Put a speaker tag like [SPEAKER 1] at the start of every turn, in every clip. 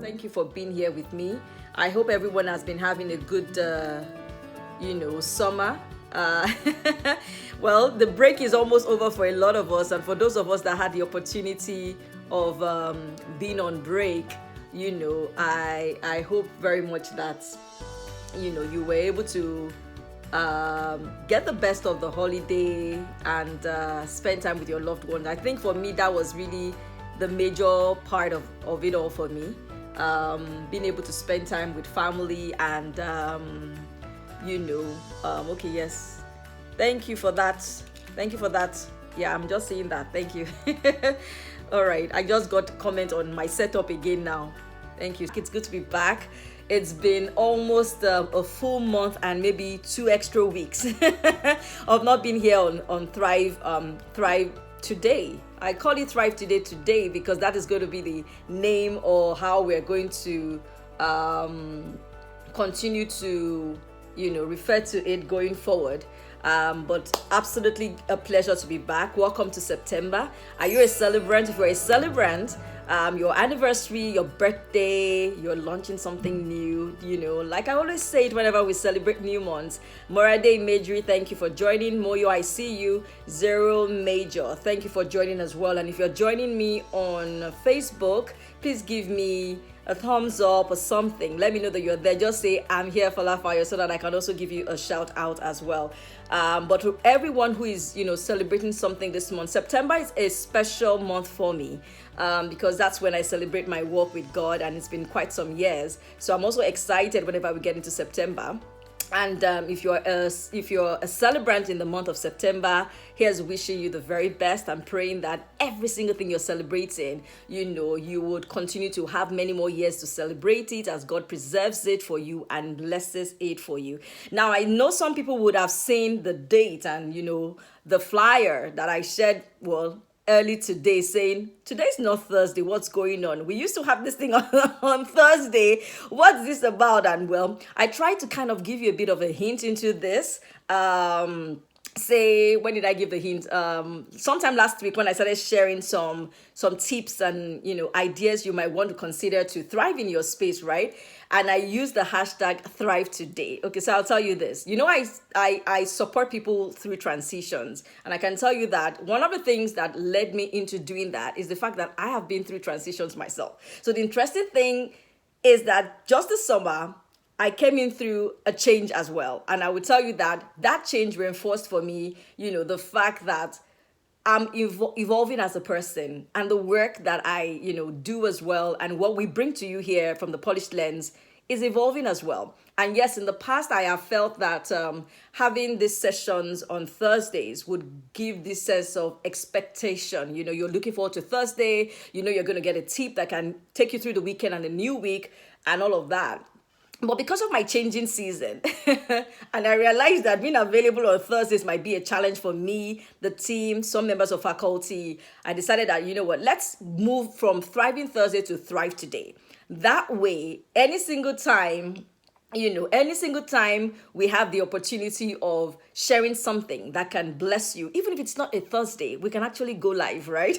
[SPEAKER 1] Thank you for being here with me. I hope everyone has been having a good, summer. Uh, well, the break is almost over for a lot of us, and for those of us that had the opportunity of being on break, I hope very much that you were able to get the best of the holiday and spend time with your loved ones. I think for me that was really the major part of it all for me. Being able to spend time with family and okay, yes, thank you for that. Yeah, I'm just saying that. Thank you. All right, I just got a comment on my setup again now. Thank you. It's good to be back. It's been almost a full month and maybe 2 extra weeks of not being here on Thrive Today. I call it Thrive Today because that is going to be the name or how we're going to continue to refer to it going forward. But absolutely a pleasure to be back. Welcome to September. Are you a celebrant? If you're a celebrant, your anniversary, your birthday, you're launching something new, like I always say it whenever we celebrate new months. Morade Majri, thank you for joining. Moyo, I see you. Zero Major, thank you for joining as well. And if you're joining me on Facebook, please give me a thumbs up or something. Let me know that you're there. Just say I'm here for FolaFayo so that I can also give you a shout out as well. But to everyone who is celebrating something this month, September is a special month for me because that's when I celebrate my walk with God, and it's been quite some years. So I'm also excited whenever we get into September. And if you're a celebrant in the month of September, here's wishing you the very best. I'm praying that every single thing you're celebrating, you would continue to have many more years to celebrate it as God preserves it for you and blesses it for you. Now, I know some people would have seen the date and, the flyer that I shared, early today, saying today's not Thursday, what's going on? We used to have this thing on Thursday. What's this about? And I tried to kind of give you a bit of a hint into this. Say, when did I give the hint? Sometime last week when I started sharing some tips and ideas you might want to consider to thrive in your space, right? And I used the hashtag Thrive Today. Okay, so I'll tell you this. I support people through transitions, and I can tell you that one of the things that led me into doing that is the fact that I have been through transitions myself. So the interesting thing is that just this summer, I came in through a change as well. And I would tell you that change reinforced for me, the fact that I'm evolving as a person, and the work that I, do as well, and what we bring to you here from the Polished Lens is evolving as well. And yes, in the past, I have felt that having these sessions on Thursdays would give this sense of expectation. You're looking forward to Thursday, you're going to get a tip that can take you through the weekend and the new week and all of that. But because of my changing season, and I realized that being available on Thursdays might be a challenge for me, the team, some members of faculty, I decided that, let's move from Thriving Thursday to Thrive Today. That way, any single time we have the opportunity of sharing something that can bless you, even if it's not a Thursday, we can actually go live, right?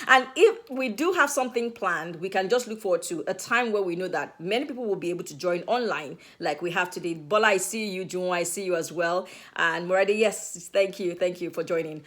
[SPEAKER 1] And if we do have something planned, we can just look forward to a time where we know that many people will be able to join online like we have today. Bola, I see you. Jun, I see you as well. And Morade, yes, thank you for joining.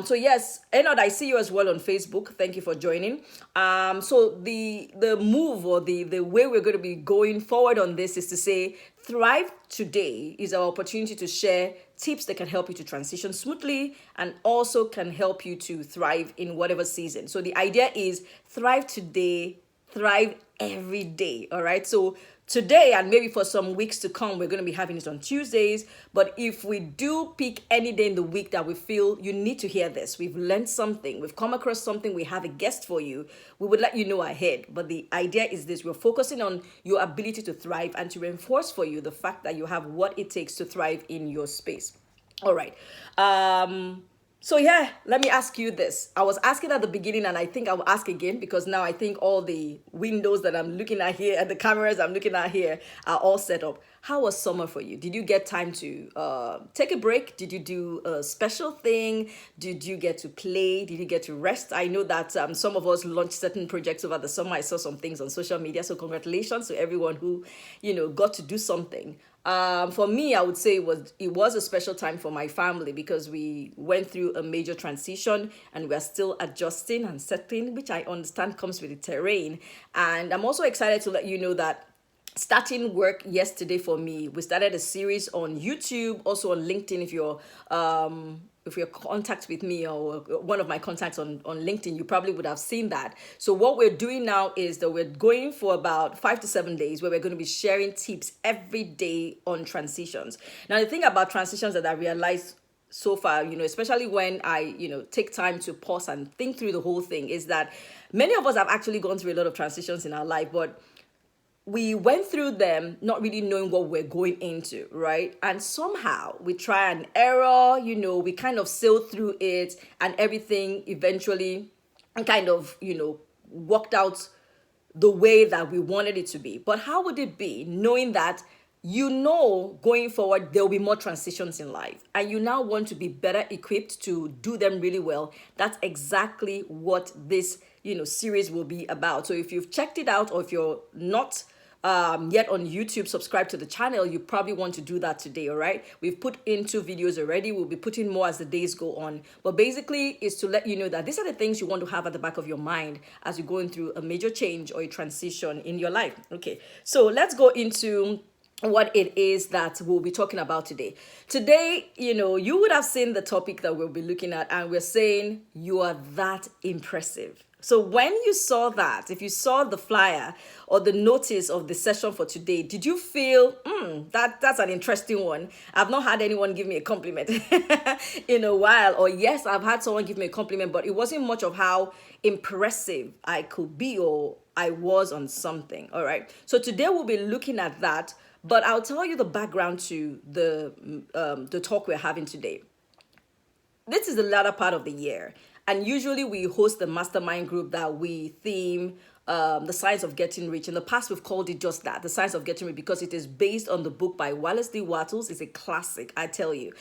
[SPEAKER 1] So yes, Enod, I see you as well on Facebook. Thank you for joining. So the move or the way we're going to be going forward on this is to say, Thrive Today is our opportunity to share tips that can help you to transition smoothly and also can help you to thrive in whatever season. So the idea is Thrive Today, thrive every day. All right. So today, and maybe for some weeks to come, we're going to be having it on Tuesdays. But if we do pick any day in the week that we feel you need to hear this, we've learned something, we've come across something, we have a guest for you, we would let you know ahead. But the idea is this: we're focusing on your ability to thrive and to reinforce for you the fact that you have what it takes to thrive in your space. All right. So yeah, let me ask you this. I was asking at the beginning, and I think I will ask again because now I think all the windows that I'm looking at here and the cameras I'm looking at here are all set up. How was summer for you? Did you get time to take a break? Did you do a special thing? Did you get to play? Did you get to rest? I know that some of us launched certain projects over the summer. I saw some things on social media. So congratulations to everyone who, got to do something. For me, I would say it was a special time for my family because we went through a major transition and we are still adjusting and settling, which I understand comes with the terrain. And I'm also excited to let you know that starting work yesterday for me, we started a series on YouTube, also on LinkedIn. If you're contact with me or one of my contacts on LinkedIn, you probably would have seen that. So what we're doing now is that we're going for about 5 to 7 days where we're going to be sharing tips every day on transitions. Now, the thing about transitions that I realized so far, especially when I, take time to pause and think through the whole thing, is that many of us have actually gone through a lot of transitions in our life, but we went through them not really knowing what we're going into, right? And somehow we try and error, we kind of sailed through it and everything eventually kind of, worked out the way that we wanted it to be. But how would it be knowing that going forward there'll be more transitions in life and you now want to be better equipped to do them really well? That's exactly what this series will be about. So if you've checked it out or if you're not yet on YouTube, subscribe to the channel, you probably want to do that today. All right, we've put in 2 videos already. We'll be putting more as the days go on, but basically is to let you know that these are the things you want to have at the back of your mind as you're going through a major change or a transition in your life. Okay, so let's go into what it is that we'll be talking about today. Today, you would have seen the topic that we'll be looking at, and we're saying you are that impressive. So when you saw that, if you saw the flyer or the notice of the session for today, did you feel, that's an interesting one? I've not had anyone give me a compliment in a while. Or yes, I've had someone give me a compliment, but it wasn't much of how impressive I could be or I was on something. All right. So today we'll be looking at that, but I'll tell you the background to the talk we're having today. This is the latter part of the year. And usually we host the mastermind group that we theme the science of getting rich. In the past, we've called it just that, the science of getting rich, because it is based on the book by Wallace D. Wattles. It's a classic, I tell you.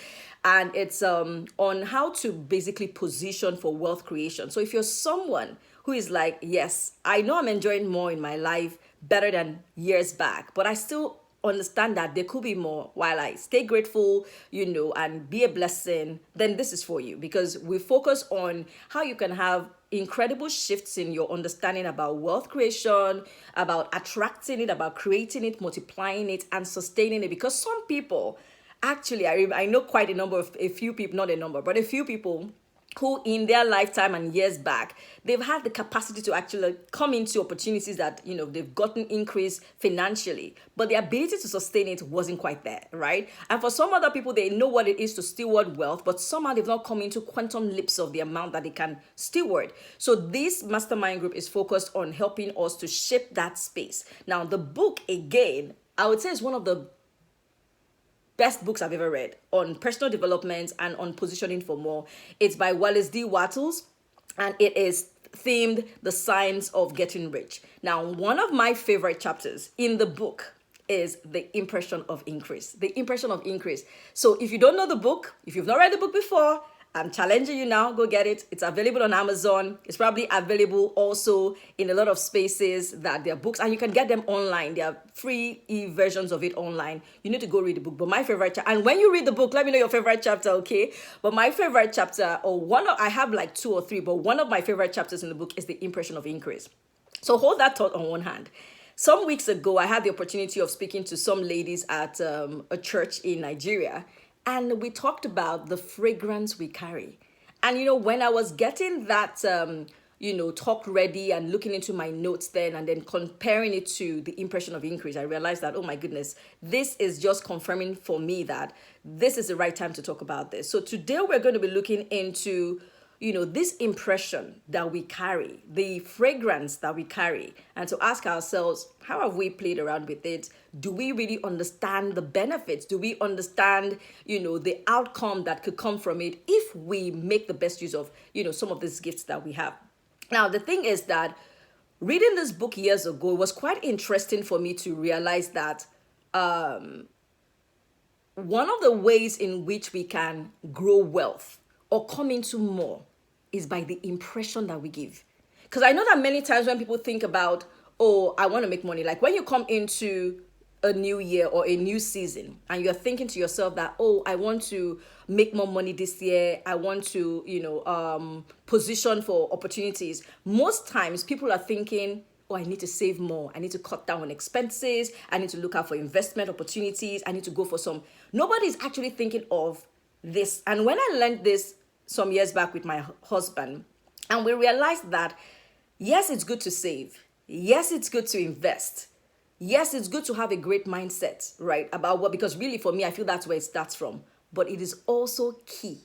[SPEAKER 1] And it's on how to basically position for wealth creation. So if you're someone who is like, yes, I know I'm enjoying more in my life better than years back, but I still understand that there could be more while I stay grateful, and be a blessing, then this is for you, because we focus on how you can have incredible shifts in your understanding about wealth creation, about attracting it, about creating it, multiplying it, and sustaining it. Because some people, actually, I know quite a few people, not a number, but a few people who in their lifetime and years back, they've had the capacity to actually come into opportunities that, they've gotten increase financially, but the ability to sustain it wasn't quite there, right? And for some other people, they know what it is to steward wealth, but somehow they've not come into quantum leaps of the amount that they can steward. So this mastermind group is focused on helping us to shape that space. Now, the book, again, I would say is one of the best books I've ever read on personal development and on positioning for more. It's by Wallace D. Wattles, and it is themed The Science of Getting Rich. Now, one of my favorite chapters in the book is the impression of increase. The impression of increase. So if you don't know the book, if you've not read the book before, I'm challenging you now, go get it. It's available on Amazon. It's probably available also in a lot of spaces that there are books, and you can get them online. There are free versions of it online. You need to go read the book. But my favorite chapter, and when you read the book, let me know your favorite chapter, okay? But my favorite chapter, I have like 2 or 3, but one of my favorite chapters in the book is the impression of increase. So hold that thought on one hand. Some weeks ago, I had the opportunity of speaking to some ladies at a church in Nigeria. And we talked about the fragrance we carry. And, when I was getting that, talk ready and looking into my notes then and then comparing it to the impression of increase, I realized that, oh my goodness, this is just confirming for me that this is the right time to talk about this. So today we're going to be looking into this impression that we carry, the fragrance that we carry, and to ask ourselves, how have we played around with it? Do we really understand the benefits? Do we understand, the outcome that could come from it if we make the best use of, some of these gifts that we have? Now, the thing is that reading this book years ago, it was quite interesting for me to realize that one of the ways in which we can grow wealth or come into more is by the impression that we give. Because I know that many times when people think about, oh, I want to make money, like when you come into a new year or a new season and you're thinking to yourself that, oh, I want to make more money this year, I want to, position for opportunities. Most times people are thinking, oh, I need to save more. I need to cut down on expenses. I need to look out for investment opportunities. I need to go for some. Nobody's actually thinking of this. And when I learned this some years back with my husband, and we realized that, yes, it's good to save. Yes, it's good to invest. Yes, it's good to have a great mindset, right? About what, because really for me, I feel that's where it starts from. But it is also key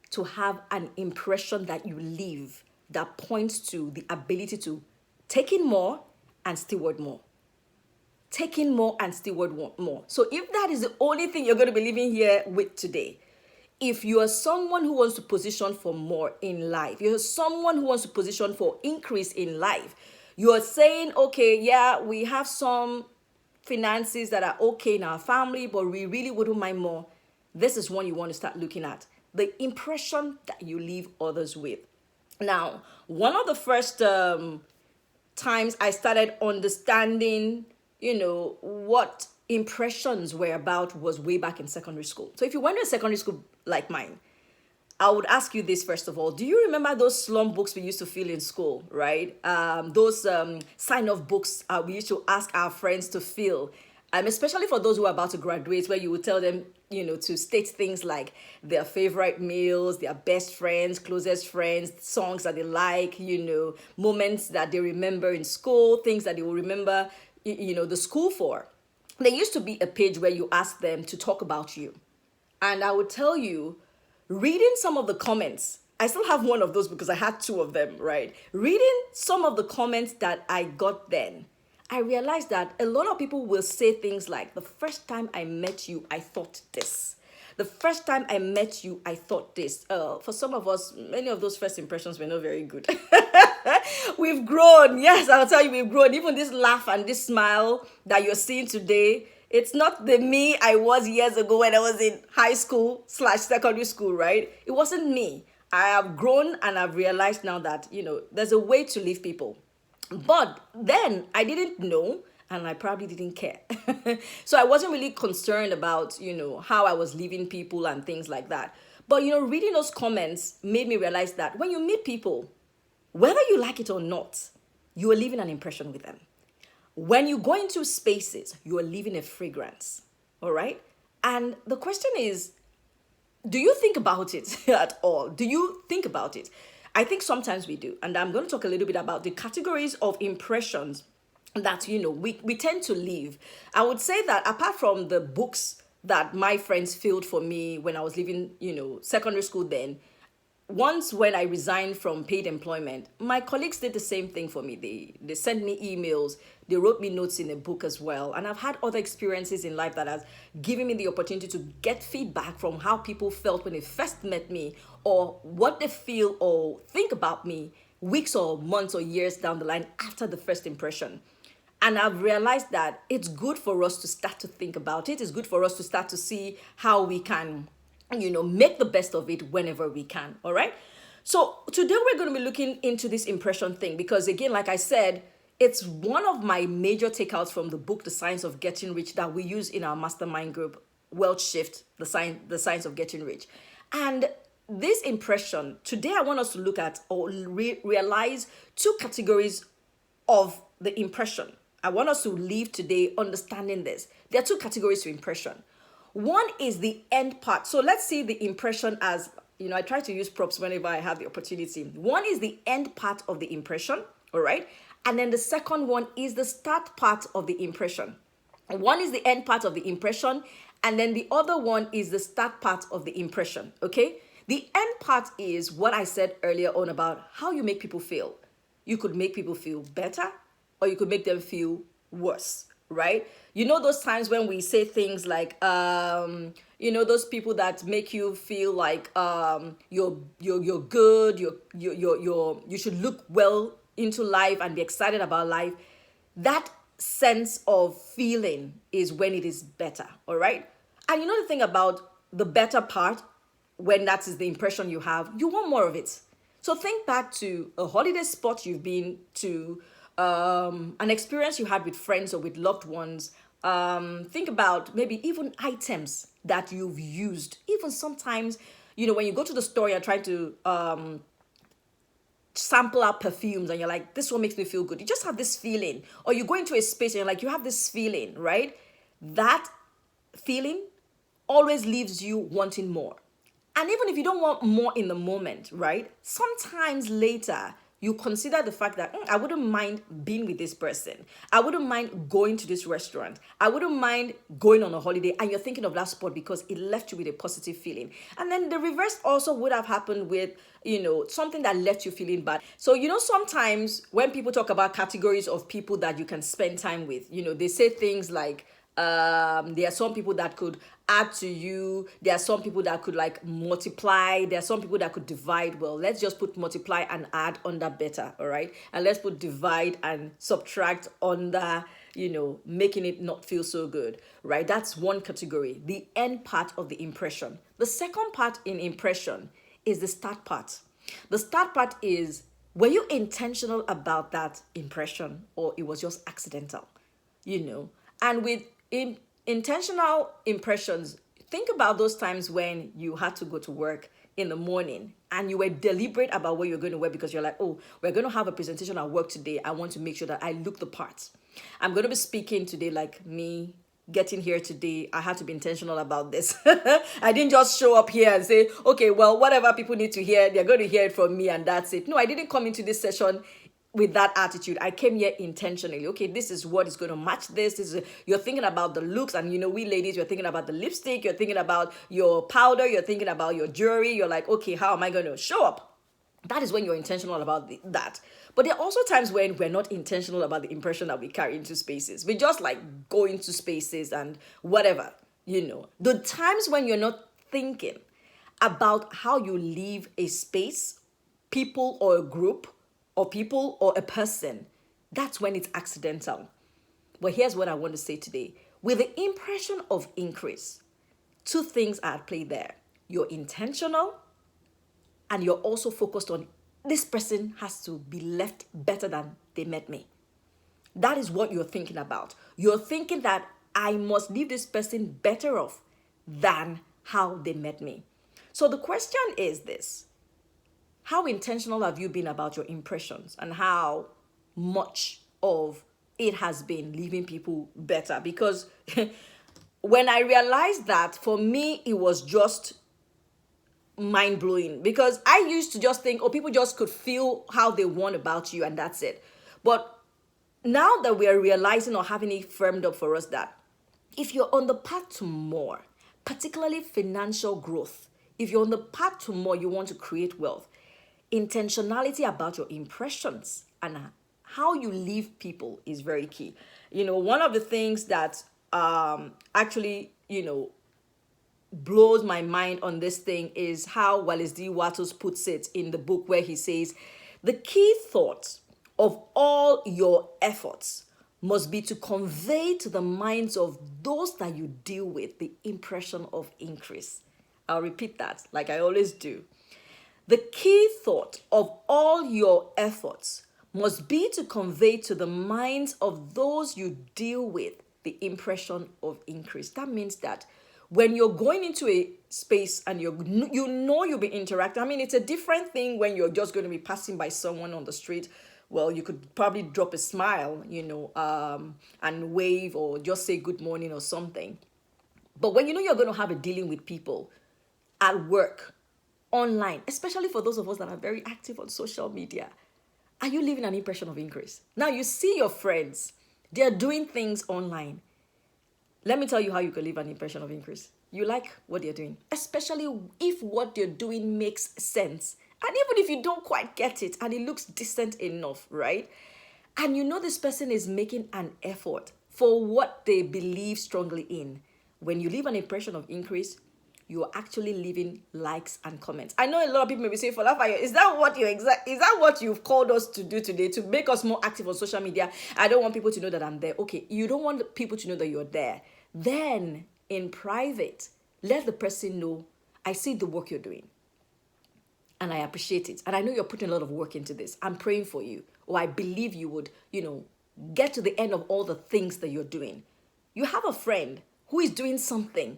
[SPEAKER 1] to have an impression that you leave that points to the ability to take in more and steward more. Take in more and steward more. So if that is the only thing you're going to be living here with today, if you are someone who wants to position for more in life, you're someone who wants to position for increase in life, you're saying, okay, yeah, we have some finances that are okay in our family, but we really wouldn't mind more. This is one you want to start looking at. The impression that you leave others with. Now, one of the first times I started understanding, what impressions were about was way back in secondary school. So if you went to a secondary school like mine, I would ask you this first of all. Do you remember those slum books we used to fill in school, right? Those sign-off books we used to ask our friends to fill. Especially for those who are about to graduate, where you would tell them, to state things like their favorite meals, their best friends, closest friends, songs that they like, moments that they remember in school, things that they will remember, the school for. There used to be a page where you ask them to talk about you. And I would tell you, reading some of the comments, I still have one of those because I had two of them, right? Reading some of the comments that I got then, I realized that a lot of people will say things like, the first time I met you, I thought this. The first time I met you, I thought this. For some of us, many of those first impressions were not very good. We've grown. Yes, I'll tell you, we've grown. Even this laugh and this smile that you're seeing today, it's not the me I was years ago when I was in high school / secondary school, right? It wasn't me. I have grown and I've realized now that, there's a way to leave people. But then I didn't know, and I probably didn't care. So I wasn't really concerned about, how I was leaving people and things like that. But, reading those comments made me realize that when you meet people, whether you like it or not, you are leaving an impression with them. When you go into spaces, you are leaving a fragrance. All right? And the question is, do you think about it at all? Do you think about it? I think sometimes we do. And I'm going to talk a little bit about the categories of impressions that, we tend to leave. I would say that apart from the books that my friends filled for me when I was leaving, secondary school then, once when I resigned from paid employment, my colleagues did the same thing for me. They sent me emails, they wrote me notes in a book as well. And I've had other experiences in life that has given me the opportunity to get feedback from how people felt when they first met me, or what they feel or think about me weeks or months or years down the line after the first impression. And I've realized that it's good for us to start to think about it. It's good for us to start to see how we can, make the best of it whenever we can. All right. So today we're going to be looking into this impression thing because, again, like I said, it's one of my major takeouts from the book, The Science of Getting Rich, that we use in our mastermind group, Wealth Shift, the science of getting rich. And this impression, today I want us to look at or realize two categories of the impression. I want us to leave today understanding this. There are two categories to impression. One is the end part. So let's see the impression as, I try to use props whenever I have the opportunity. One is the end part of the impression, all right? And then the second one is the start part of the impression. One is the end part of the impression, and then the other one is the start part of the impression, okay? The end part is what I said earlier on about how you make people feel. You could make people feel better, or you could make them feel worse, right? You know those times when we say things like those people that make you feel like you're good, you should look well into life and be excited about life. That sense of feeling is when it is better, all right? And you know the thing about the better part, when that is the impression you have, you want more of it. So think back to a holiday spot you've been to, an experience you had with friends or with loved ones. Think about maybe even items that you've used. Even sometimes, when you go to the store, you're trying to sample out perfumes and you're like, this one makes me feel good. You just have this feeling. Or you go into a space and you're like, you have this feeling, right? That feeling always leaves you wanting more. And even if you don't want more in the moment, right? Sometimes later, you consider the fact that I wouldn't mind being with this person. I wouldn't mind going to this restaurant. I wouldn't mind going on a holiday. And you're thinking of that spot because it left you with a positive feeling. And then the reverse also would have happened with, something that left you feeling bad. So, sometimes when people talk about categories of people that you can spend time with, they say things like, there are some people that could add to you. There are some people that could like multiply. There are some people that could divide. Well, let's just put multiply and add under better, all right? And let's put divide and subtract under, making it not feel so good, right? That's one category, the end part of the impression. The second part in impression is the start part. The start part is, were you intentional about that impression, or it was just accidental, And with intentional impressions, think about those times when you had to go to work in the morning and you were deliberate about what you're going to wear because you're like, oh, we're going to have a presentation at work today. I want to make sure that I look the part. I'm going to be speaking today, like me getting here today. I had to be intentional about this. I didn't just show up here and say, okay, well, whatever people need to hear, they're going to hear it from me and that's it. No, I didn't come into this session with that attitude. I came here intentionally. Okay, this is what is going to match this. You're thinking about the looks, and we ladies, you're thinking about the lipstick, you're thinking about your powder, you're thinking about your jewelry. You're like, okay, how am I going to show up? That is when you're intentional about that. But there are also times when we're not intentional about the impression that we carry into spaces. We just like go into spaces and whatever, The times when you're not thinking about how you leave a space, people or a group, or people or a person, that's when it's accidental. But here's what I want to say today. With the impression of increase, two things are at play there. You're intentional and you're also focused on this person has to be left better than they met me. That is what you're thinking about. You're thinking that I must leave this person better off than how they met me. So the question is this. How intentional have you been about your impressions and how much of it has been leaving people better? Because when I realized that, for me, it was just mind-blowing. Because I used to just think, people just could feel how they want about you and that's it. But now that we are realizing or having it firmed up for us that if you're on the path to more, particularly financial growth, if you're on the path to more, you want to create wealth, intentionality about your impressions and how you leave people is very key. One of the things that actually, blows my mind on this thing is how Wallace D. Wattles puts it in the book where he says, the key thought of all your efforts must be to convey to the minds of those that you deal with the impression of increase. I'll repeat that like I always do. The key thought of all your efforts must be to convey to the minds of those you deal with the impression of increase. That means that when you're going into a space and you'll be interacting. I mean, it's a different thing when you're just going to be passing by someone on the street. Well, you could probably drop a smile, and wave or just say good morning or something. But when you're going to have a dealing with people at work, online, especially for those of us that are very active on social media, are you leaving an impression of increase? Now you see your friends, they're doing things online. Let me tell you how you can leave an impression of increase. you like what you're doing, especially if what you're doing makes sense. And even if you don't quite get it and it looks decent enough, right? And you know this person is making an effort for what they believe strongly in. When you leave an impression of increase, you're actually leaving likes and comments. I know a lot of people may be saying, FolaFayo, is that what is that what you've called us to do today, to make us more active on social media? I don't want people to know that I'm there. Okay, you don't want people to know that you're there. Then in private, let the person know, I see the work you're doing and I appreciate it. And I know you're putting a lot of work into this. I'm praying for you. Or I believe you would, get to the end of all the things that you're doing. You have a friend who is doing something.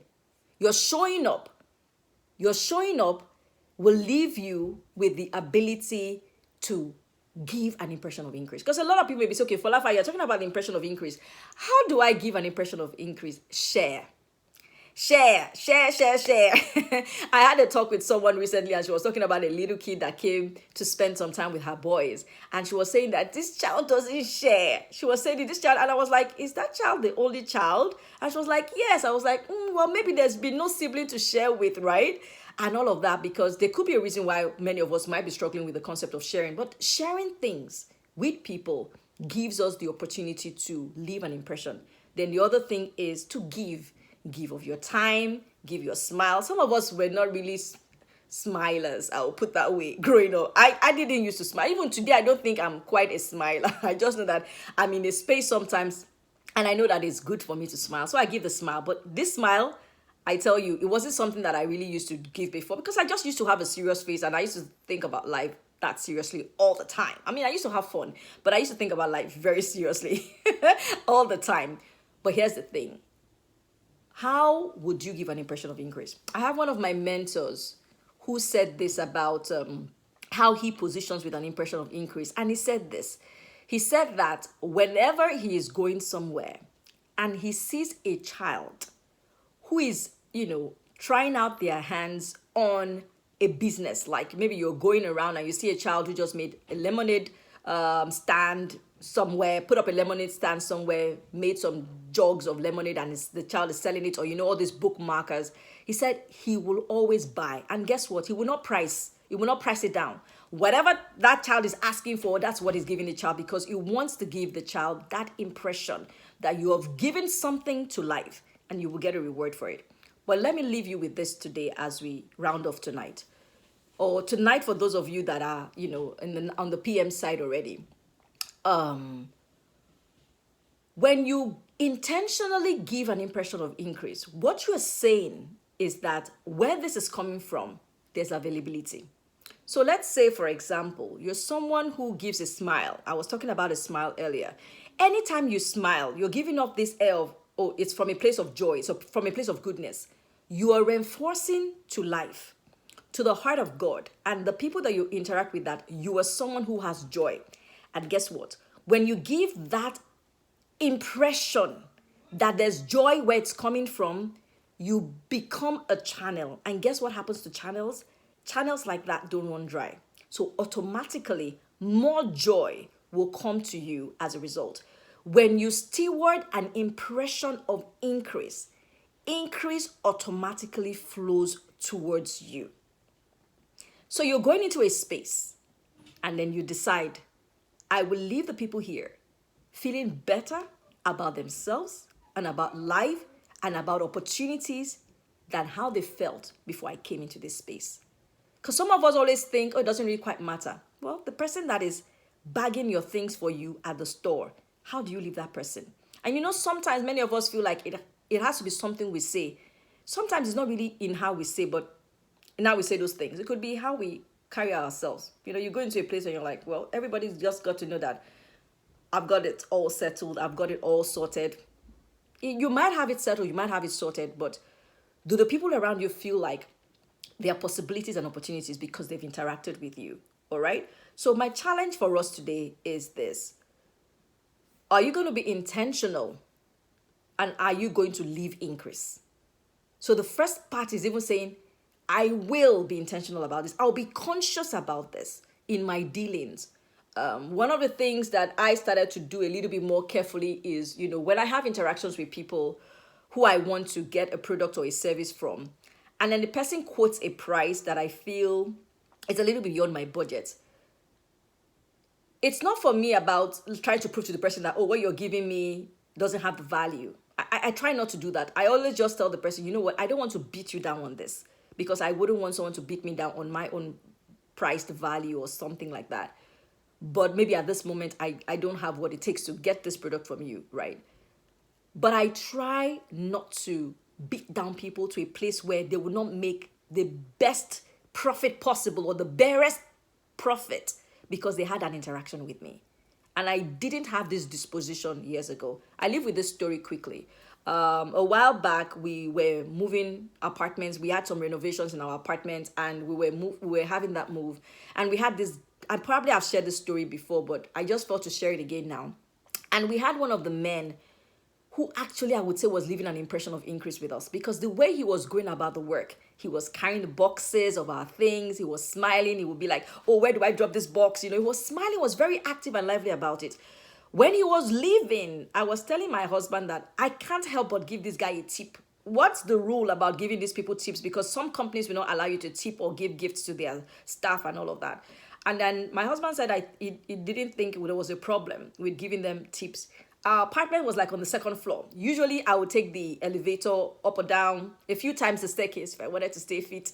[SPEAKER 1] You're showing up. Your showing up will leave you with the ability to give an impression of increase. Because a lot of people may be saying, okay, FolaFayo, you're talking about the impression of increase. How do I give an impression of increase? Share. I had a talk with someone recently and she was talking about a little kid that came to spend some time with her boys. And she was saying that this child doesn't share. She was saying this child, and I was like, is that child the only child? And she was like, yes. I was like, well, maybe there's been no sibling to share with, right? And all of that, because there could be a reason why many of us might be struggling with the concept of sharing. But sharing things with people gives us the opportunity to leave an impression. Then the other thing is to give of your time, give your smile. Some of us were not really smilers, I'll put that way, growing up. I didn't used to smile. Even today, I don't think I'm quite a smiler. I just know that I'm in a space sometimes and I know that it's good for me to smile. So I give the smile. But this smile, I tell you, it wasn't something that I really used to give before, because I just used to have a serious face and I used to think about life that seriously all the time. I mean, I used to have fun, but I used to think about life very seriously all the time. But here's the thing. How would you give an impression of increase? I have one of my mentors who said this about how he positions with an impression of increase. And he said this. He said that whenever he is going somewhere and he sees a child who is, trying out their hands on a business, like maybe you're going around and you see a child who just made a lemonade stand somewhere, put up a lemonade stand somewhere, made some jugs of lemonade, and the child is selling it, or all these bookmarkers. He said he will always buy, and guess what? He will not price it down. Whatever that child is asking for, that's what he's giving the child, because he wants to give the child that impression that you have given something to life and you will get a reward for it. But let me leave you with this today as we round off tonight. Or tonight for those of you that are, on the PM side already. When you intentionally give an impression of increase, what you're saying is that where this is coming from, there's availability. So let's say, for example, you're someone who gives a smile. I was talking about a smile earlier. Anytime you smile, you're giving off this air of, it's from a place of joy, so from a place of goodness. You are reinforcing to life, to the heart of God, and the people that you interact with, that you are someone who has joy. And guess what? When you give that impression that there's joy where it's coming from, you become a channel. And guess what happens to channels? Channels like that don't run dry. So automatically, more joy will come to you as a result. When you steward an impression of increase automatically flows towards you. So you're going into a space and then you decide, I will leave the people here feeling better about themselves and about life and about opportunities than how they felt before I came into this space. Because some of us always think, it doesn't really quite matter. Well, the person that is bagging your things for you at the store, how do you leave that person? And sometimes many of us feel like it has to be something we say. Sometimes it's not really in how we say, but in how we say those things. It could be how we carry ourselves. You go into a place and you're like, well, everybody's just got to know that I've got it all settled. I've got it all sorted. You might have it settled. You might have it sorted. But do the people around you feel like there are possibilities and opportunities because they've interacted with you? All right. So my challenge for us today is this. Are you going to be intentional? And are you going to leave increase? So the first part is even saying, I will be intentional about this. I'll be conscious about this in my dealings. One of the things that I started to do a little bit more carefully is, when I have interactions with people who I want to get a product or a service from, and then the person quotes a price that I feel is a little bit beyond my budget. It's not for me about trying to prove to the person that, oh, what you're giving me doesn't have the value. I try not to do that. I always just tell the person, you know what, I don't want to beat you down on this, because I wouldn't want someone to beat me down on my own priced value or something like that. But maybe at this moment, I don't have what it takes to get this product from you, right? But I try not to beat down people to a place where they will not make the best profit possible or the barest profit because they had an interaction with me. And I didn't have this disposition years ago. I live with this story quickly. A while back, we were moving apartments. We had some renovations in our apartment, and we were having that move. And we had this, I probably have shared this story before, but I just felt to share it again now. And we had one of the men who actually, I would say, was leaving an impression of increase with us, because the way he was going about the work, he was carrying the boxes of our things, he was smiling, he would be like, oh, where do I drop this box? You know, he was smiling, was very active and lively about it. When he was leaving, I was telling my husband that I can't help but give this guy a tip. What's the rule about giving these people tips? Because some companies will not allow you to tip or give gifts to their staff and all of that. And then my husband said he didn't think there was a problem with giving them tips. Our apartment was like on the second floor. Usually I would take the elevator up or down, a few times the staircase if I wanted to stay fit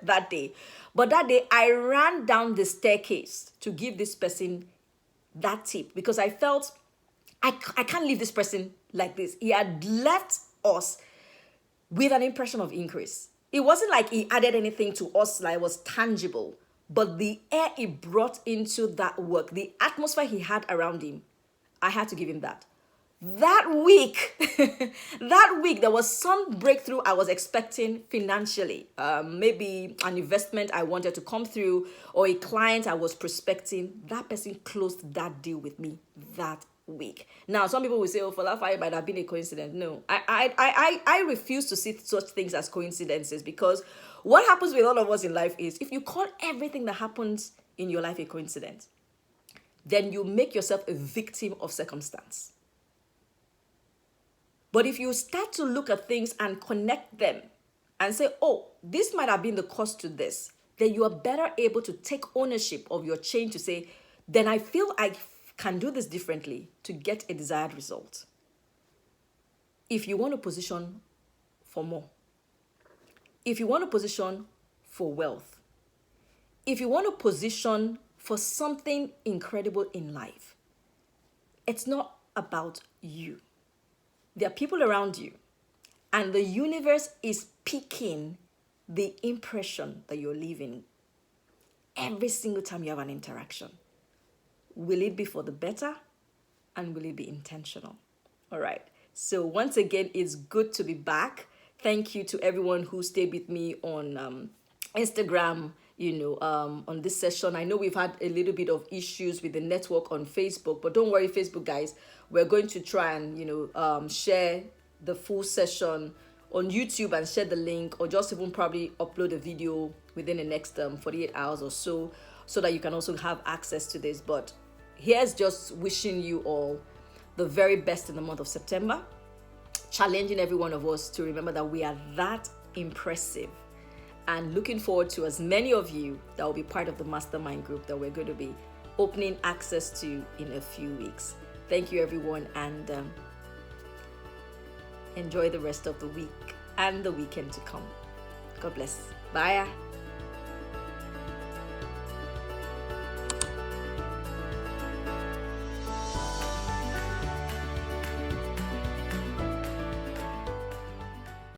[SPEAKER 1] that day. But that day I ran down the staircase to give this person that tip, because I felt I can't leave this person like this. He had left us with an impression of increase. It wasn't like he added anything to us that was tangible, but the air he brought into that work, the atmosphere he had around him, I had to give him that. That week, there was some breakthrough I was expecting financially. Maybe an investment I wanted to come through, or a client I was prospecting. That person closed that deal with me that week. Now, some people will say, oh, FolaFayo might have been a coincidence. No, I refuse to see such things as coincidences, because what happens with all of us in life is, if you call everything that happens in your life a coincidence, then you make yourself a victim of circumstance. But if you start to look at things and connect them and say, oh, this might have been the cause to this, then you are better able to take ownership of your change to say, then I feel I can do this differently to get a desired result. If you want to position for more, if you want to position for wealth, if you want to position for something incredible in life, it's not about you. There are people around you, and the universe is picking the impression that you're leaving every single time you have an interaction. Will it be for the better, and will it be intentional? All right. So once again, it's good to be back. Thank you to everyone who stayed with me on Instagram, on this session. I know we've had a little bit of issues with the network on Facebook, but don't worry, Facebook guys, we're going to try and, share the full session on YouTube and share the link, or just even probably upload a video within the next 48 hours or so that you can also have access to this. But here's just wishing you all the very best in the month of September, challenging every one of us to remember that we are that impressive, and looking forward to as many of you that will be part of the mastermind group that we're going to be opening access to in a few weeks. Thank you, everyone, and enjoy the rest of the week and the weekend to come. God bless. Bye.